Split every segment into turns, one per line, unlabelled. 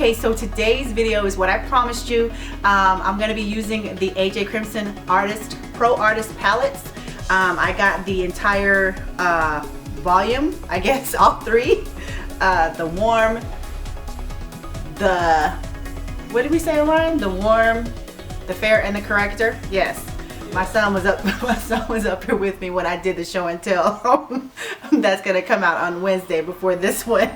Okay, so today's video is what I promised you. I'm going to be using the AJ Crimson Pro Artist palettes. I got the entire volume, I guess, all three. The warm, what did we say, Ryan? The warm, the fair, and the corrector. Yes. My son was up here with me when I did the show and tell. That's gonna come out on Wednesday before this one.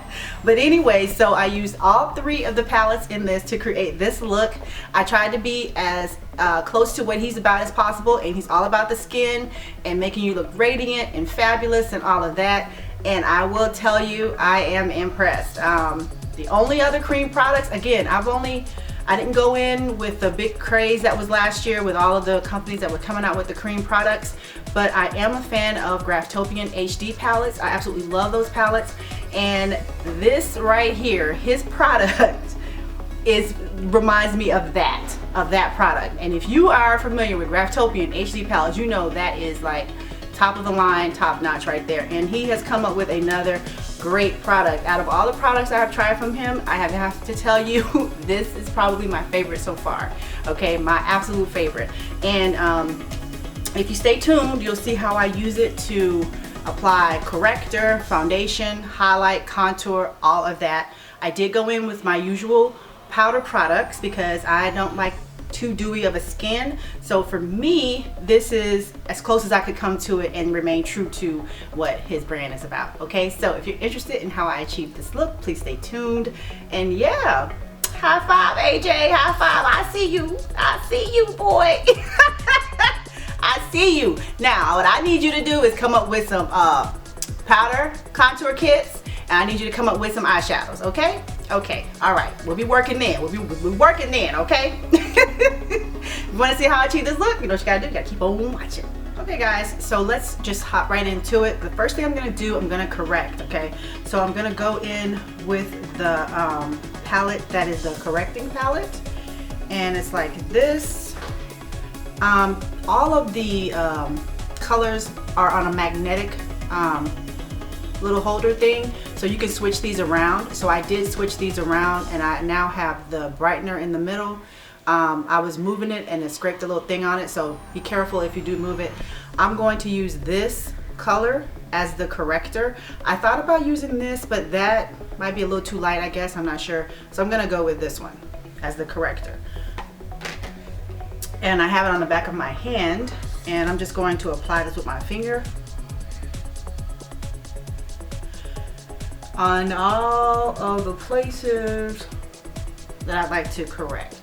But anyway, so I used all three of the palettes in this to create this look. I tried to be as close to what he's about as possible, and he's all about the skin and making you look radiant and fabulous and all of that. And I will tell you, I am impressed. The only other cream products, again, I didn't go in with the big craze that was last year with all of the companies that were coming out with the cream products, but I am a fan of Graftopian HD palettes. I absolutely love those palettes, and this right here, his product reminds me of that product. And if you are familiar with Graftopian HD palettes, you know that is like top of the line, top notch right there. And he has come up with another great product. Out of all the products I have tried from him, I have to tell you, this is probably my favorite so far. Okay, my absolute favorite. And if you stay tuned, you'll see how I use it to apply corrector, foundation, highlight, contour, all of that. I did go in with my usual powder products because I don't like too dewy of a skin. So for me, this is as close as I could come to it and remain true to what his brand is about. Okay, so if you're interested in how I achieve this look, please stay tuned. And yeah, high five, AJ, high five. I see you, boy. I see you. Now, what I need you to do is come up with some powder contour kits, and I need you to come up with some eyeshadows, okay? Okay, all right, we'll be working then. We'll be working then, okay? If you want to see how I achieve this look, you know what you gotta do. You gotta keep on watching. Okay, guys, so let's just hop right into it. The first thing I'm gonna do, I'm gonna correct, okay? So I'm gonna go in with the palette that is the correcting palette, and it's like this. All of the colors are on a magnetic little holder thing, so you can switch these around. So I did switch these around, and I now have the brightener in the middle. I was moving it and it scraped a little thing on it, so be careful if you do move it. I'm going to use this color as the corrector. I thought about using this, but that might be a little too light, I guess. I'm not sure, so I'm gonna go with this one as the corrector. And I have it on the back of my hand, and I'm just going to apply this with my finger on all of the places that I'd like to correct.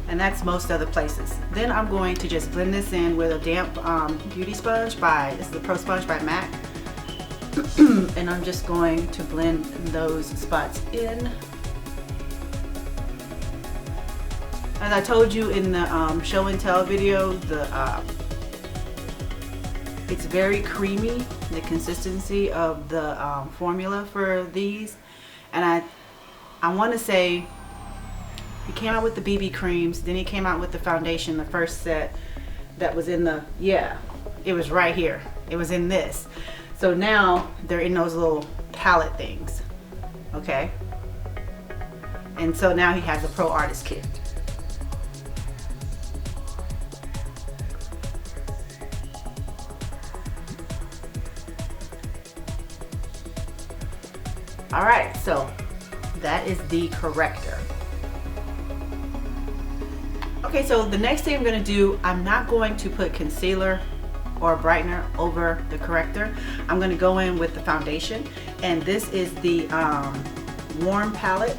And that's most of the places. Then I'm going to just blend this in with a damp beauty sponge this is the Pro Sponge by MAC. And I'm just going to blend those spots in. As I told you in the show and tell video, it's very creamy, the consistency of the formula for these. And I want to say he came out with the BB creams, then he came out with the foundation, the first set that was in the, yeah, it was right here. It was in this. So now they're in those little palette things, okay? And so now he has a Pro Artist kit. All right, so that is the corrector. Okay, so the next thing I'm gonna do, I'm not going to put concealer or brightener over the corrector. I'm gonna go in with the foundation, and this is the warm palette,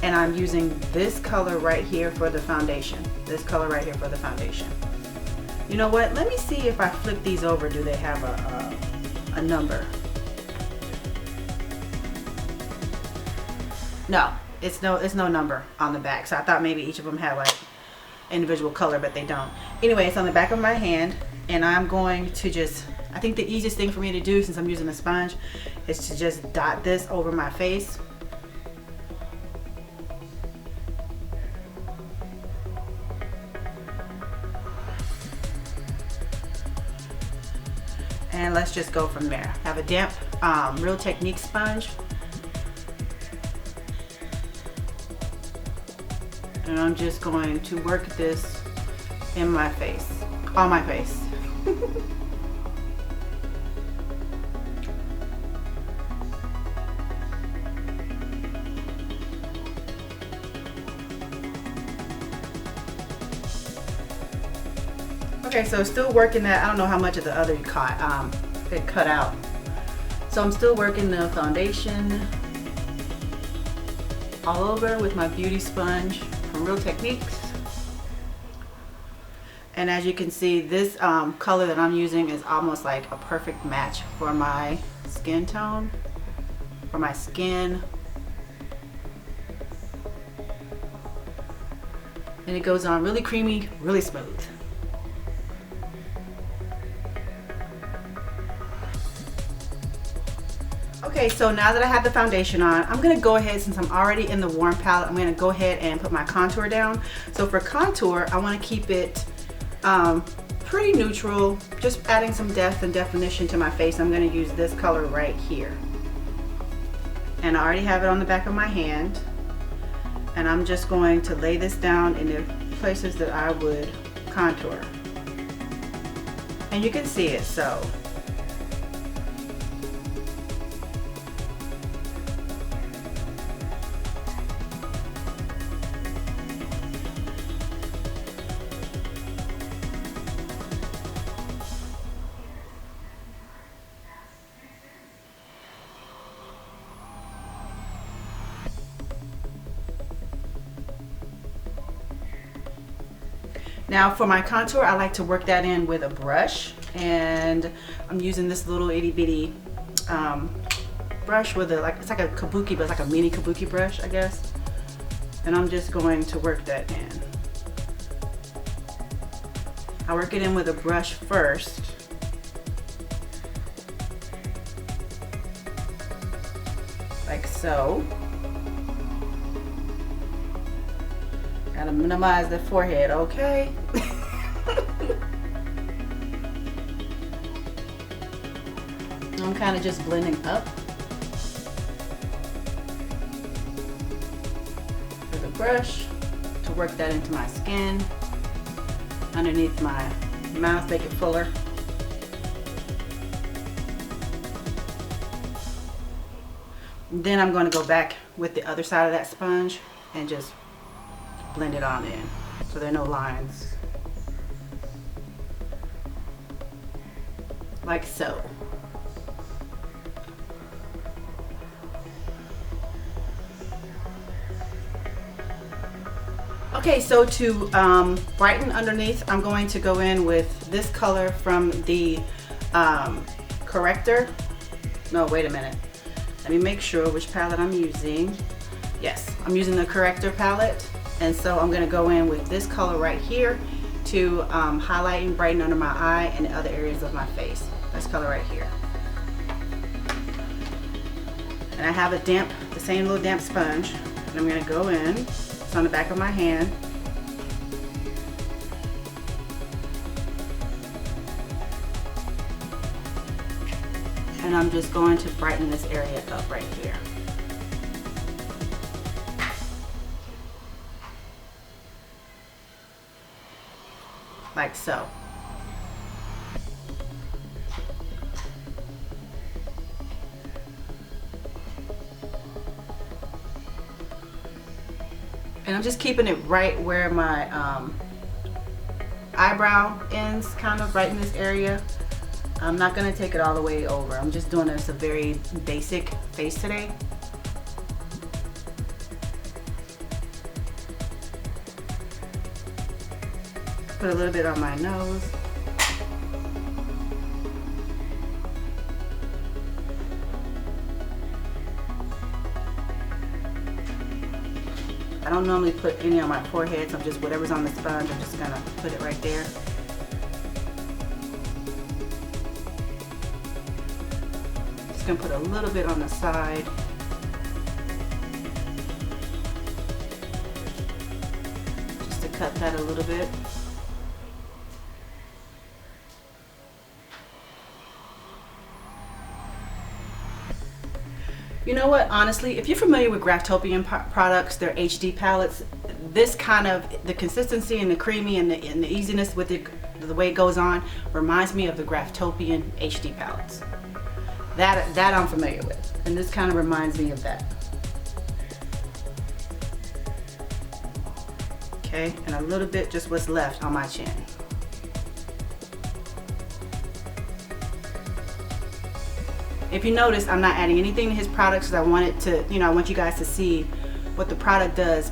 and I'm using this color right here for the foundation. This color right here for the foundation. You know what? Let me see if I flip these over, do they have a number? No, it's no number on the back. So I thought maybe each of them had like individual color, but they don't. Anyway, it's on the back of my hand, and I'm going to just, I think the easiest thing for me to do since I'm using a sponge is to just dot this over my face. let's just go from there. I have a damp Real Technique sponge. And I'm just going to work this in my face, on my face. Okay, so still working that. I don't know how much of the other it cut out. So I'm still working the foundation all over with my beauty sponge from Real Techniques. And as you can see, this color that I'm using is almost like a perfect match for my skin tone, for my skin. And it goes on really creamy, really smooth. Okay, so now that I have the foundation on, I'm gonna go ahead, since I'm already in the warm palette, I'm gonna go ahead and put my contour down. So for contour, I wanna keep it pretty neutral, just adding some depth and definition to my face. I'm gonna use this color right here. And I already have it on the back of my hand. And I'm just going to lay this down in the places that I would contour. And you can see it, so. Now for my contour, I like to work that in with a brush, and I'm using this little itty bitty brush with a, it's like a kabuki, but it's like a mini kabuki brush, I guess. And I'm just going to work that in. I work it in with a brush first. Like so. Gotta minimize the forehead, okay? I'm kind of just blending up with a brush to work that into my skin, underneath my mouth, make it fuller. Then I'm going to go back with the other side of that sponge and just blend it on in so there are no lines, like so. Okay, so to brighten underneath, I'm going to go in with this color from the Corrector. No, wait a minute, let me make sure which palette I'm using. Yes, I'm using the Corrector palette. And so I'm gonna go in with this color right here to highlight and brighten under my eye and the other areas of my face. This color right here. And I have a damp, the same little damp sponge. And I'm gonna go in, it's on the back of my hand. And I'm just going to brighten this area up right here. Like so. And I'm just keeping it right where my eyebrow ends, kind of right in this area. I'm not going to take it all the way over. I'm just doing this a very basic face today. Put a little bit on my nose. I don't normally put any on my forehead, so I'm just, whatever's on the sponge, I'm just gonna put it right there. Just gonna put a little bit on the side. Just to cut that a little bit. You know what, honestly, if you're familiar with Graftopian products, their HD palettes, this kind of, the consistency and the creamy and the easiness with the way it goes on reminds me of the Graftopian HD palettes. That I'm familiar with, and this kind of reminds me of that. Okay, and a little bit just what's left on my chin. If you notice, I'm not adding anything to his products because I want it to, you know, I want you guys to see what the product does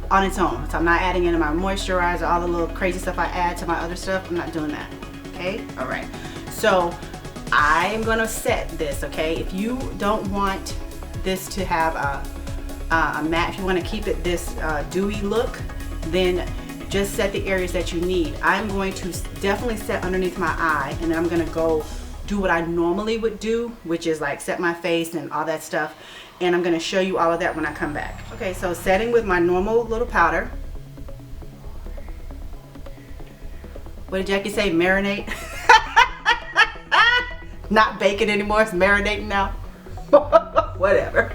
on its own. So I'm not adding in my moisturizer, all the little crazy stuff I add to my other stuff. I'm not doing that. Okay, all right. So I am gonna set this. Okay, if you don't want this to have a matte, if you want to keep it this dewy look, then just set the areas that you need. I'm going to definitely set underneath my eye, and then I'm gonna go do what I normally would do, which is like set my face and all that stuff, and I'm gonna show you all of that when I come back. Okay, so setting with my normal little powder. What did Jackie say? Marinate? Not baking anymore, it's marinating now. Whatever.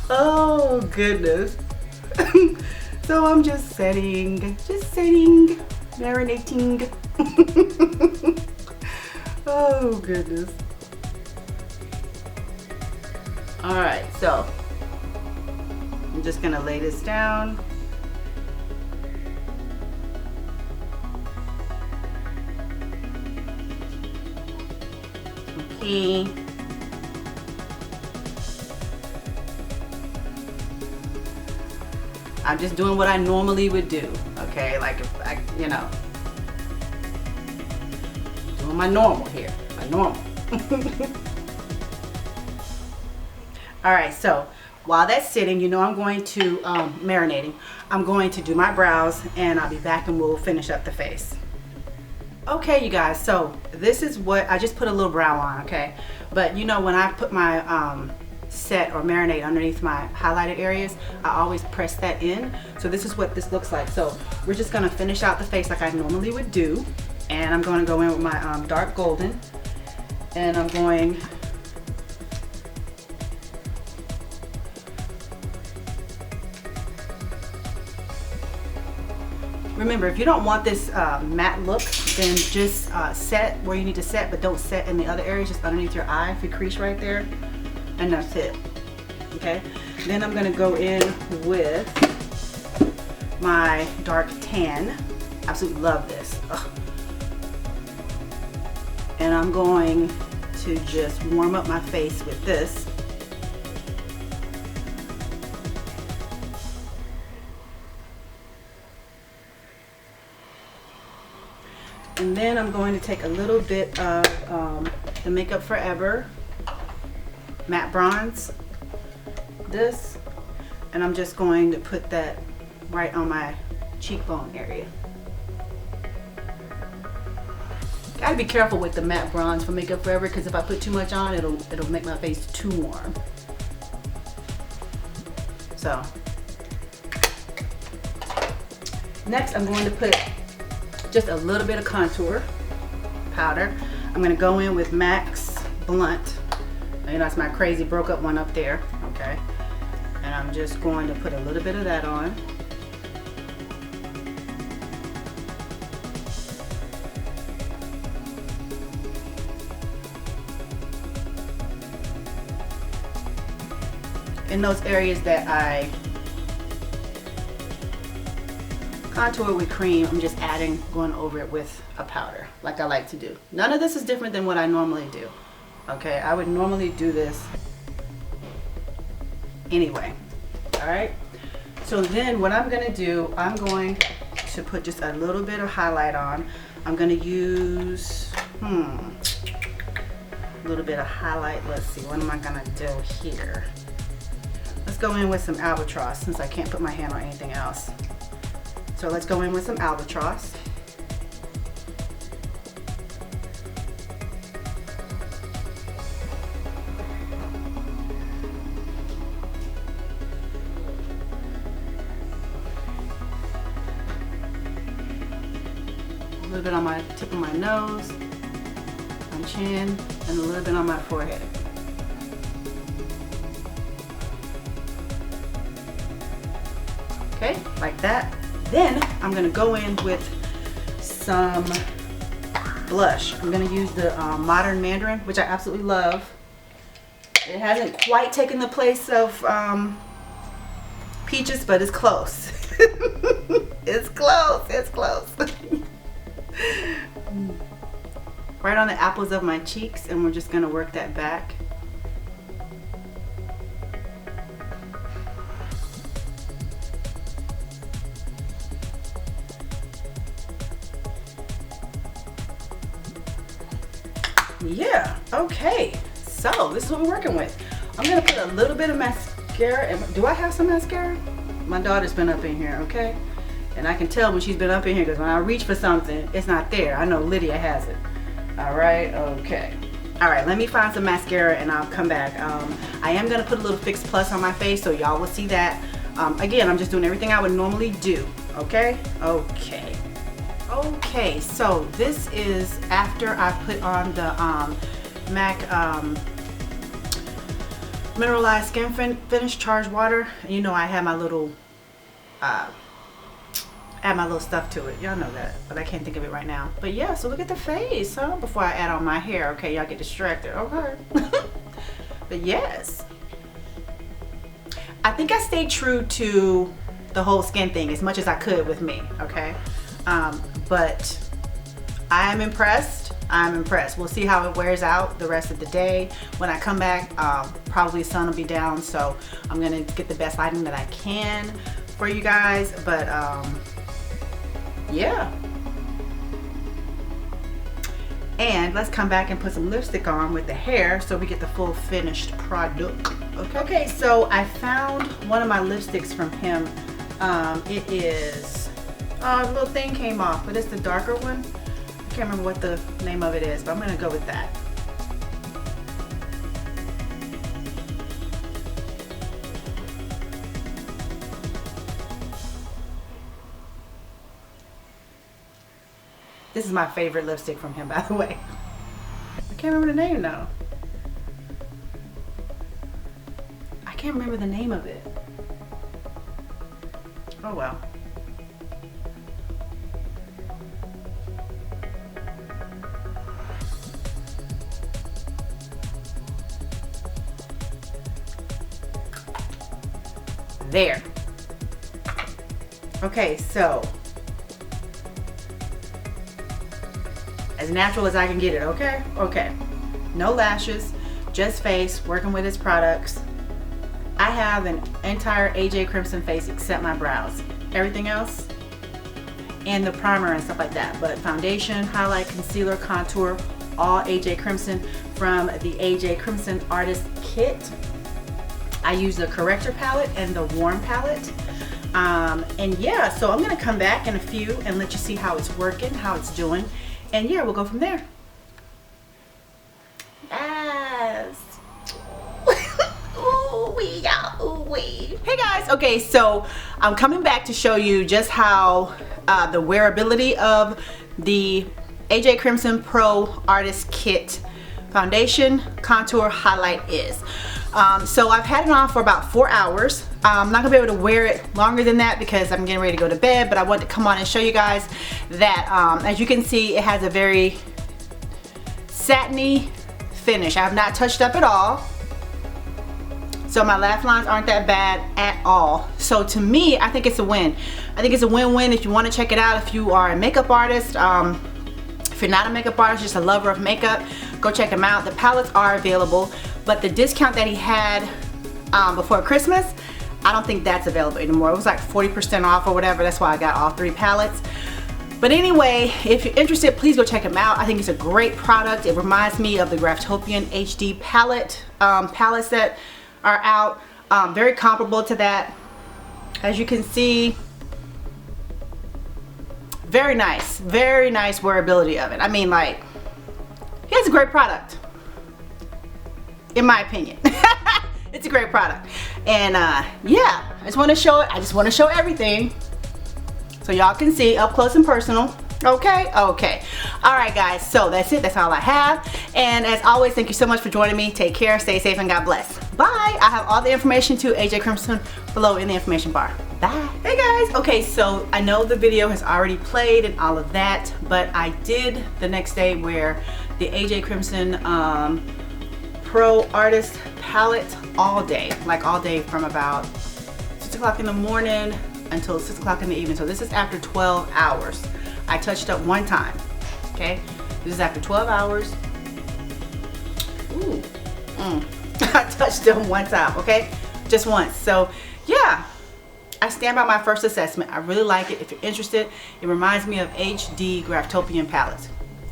Oh goodness. So I'm just setting, marinating. Oh goodness. All right, so I'm just gonna lay this down. Okay. I'm just doing what I normally would do, okay? Like if I, you know, doing my normal here, my normal. All right, so while that's sitting, you know, I'm going to, marinating, I'm going to do my brows, and I'll be back and we'll finish up the face. Okay, you guys, so this is what, I just put a little brow on, okay? But you know, when I put my, set or marinate underneath my highlighted areas, I always press that in. So this is what this looks like. So we're just gonna finish out the face like I normally would do, and I'm gonna go in with my dark golden, and I'm going remember, if you don't want this matte look, then just set where you need to set, but don't set in the other areas, just underneath your eye, if you crease right there. And that's it. Okay, then I'm gonna go in with my dark tan. Absolutely love this. Ugh. And I'm going to just warm up my face with this. And then I'm going to take a little bit of the Makeup Forever matte bronze, this, and I'm just going to put that right on my cheekbone area. Gotta be careful with the matte bronze for Makeup Forever, because if I put too much on, it'll make my face too warm. So next I'm going to put just a little bit of contour powder. I'm gonna go in with MAC's Blunt. You know, that's my crazy broke up one up there, okay? And I'm just going to put a little bit of that on. In those areas that I contour with cream, I'm just going over it with a powder, like I like to do. None of this is different than what I normally do. Okay, I would normally do this anyway. All right, so then what I'm gonna do, I'm going to put just a little bit of highlight on. I'm gonna use a little bit of highlight. Let's see, what am I gonna do here? Let's go in with some Albatross, since I can't put my hand on anything else. So let's go in with some Albatross. A little bit on my tip of my nose, my chin, and a little bit on my forehead. Okay, like that. Then I'm gonna go in with some blush. I'm gonna use the Modern Mandarin, which I absolutely love. It hasn't quite taken the place of Peaches, but it's close. It's close, it's close. Right on the apples of my cheeks, and we're just gonna work that back. Yeah, okay, so this is what we're working with. I'm gonna put a little bit of mascara. Do I have some mascara? My daughter's been up in here, okay? And I can tell when she's been up in here because when I reach for something, it's not there. I know Lydia has it. All right, okay. All right, let me find some mascara and I'll come back. I am gonna put a little Fix Plus on my face so y'all will see that. Again, I'm just doing everything I would normally do, okay? Okay. Okay, so this is after I put on the MAC Mineralized Skin Finish Charged Water. You know I have my little add my little stuff to it. Y'all know that, but I can't think of it right now. But yeah, so look at the face, huh? Before I add on my hair, okay? Y'all get distracted, okay? But yes, I think I stayed true to the whole skin thing as much as I could with me, okay? But I am impressed. I'm impressed. We'll see how it wears out the rest of the day. When I come back, probably the sun will be down, so I'm gonna get the best lighting that I can for you guys. But yeah. And let's come back and put some lipstick on with the hair so we get the full finished product. Okay, so I found one of my lipsticks from him. It is, oh, the little thing came off, but it's the darker one. I can't remember what the name of it is, but I'm gonna go with that. This is my favorite lipstick from him, by the way. I can't remember the name though. I can't remember the name of it. Oh well. There. Okay, so as natural as I can get it, okay? Okay. No lashes, just face, working with his products. I have an entire AJ Crimson face except my brows. Everything else, and the primer and stuff like that. But foundation, highlight, concealer, contour, all AJ Crimson from the AJ Crimson Artist Kit. I use the Corrector palette and the Warm palette. And yeah, so I'm gonna come back in a few and let you see how it's working, how it's doing. And yeah, we'll go from there. Yes. Ooh wee, yeah, ooh wee. Hey guys, okay, so I'm coming back to show you just how the wearability of the AJ Crimson Pro Artist Kit foundation, contour, highlight is. So I've had it on for about 4 hours. I'm not gonna be able to wear it longer than that because I'm getting ready to go to bed, but I wanted to come on and show you guys that as you can see, it has a very satiny finish. I have not touched up at all. So my lash lines aren't that bad at all. So to me, I think it's a win. I think it's a win-win if you want to check it out. If you are a makeup artist, if you're not a makeup artist, just a lover of makeup, go check them out. The palettes are available, but the discount that he had before Christmas, I don't think that's available anymore. It was like 40% off or whatever. That's why I got all 3 palettes. But anyway, if you're interested, please go check them out. I think it's a great product. It reminds me of the Graftopian HD palette, palettes that are out. Very comparable to that. As you can see, very nice wearability of it. I mean, like, it's a great product, in my opinion. It's a great product. And yeah, I just want to show it. I just want to show everything so y'all can see up close and personal. Okay, okay. All right, guys, so that's it. That's all I have. And as always, thank you so much for joining me. Take care, stay safe, and God bless. Bye. I have all the information to AJ Crimson below in the information bar. Bye. Hey guys. Okay, so I know the video has already played and all of that, but I did the next day wear the AJ Crimson Pro Artist palette all day, like all day from about 6 o'clock in the morning until 6 o'clock in the evening. So this is after 12 hours. I touched up one time, okay? This is after 12 hours. Ooh, I touched them one time, okay? Just once. So yeah, I stand by my first assessment. I really like it. If you're interested, it reminds me of HD Graftopian palettes.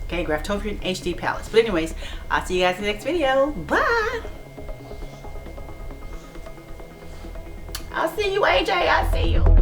Okay, Graftopian HD palettes. But anyways, I'll see you guys in the next video. Bye. I'll see you, AJ. I'll see you.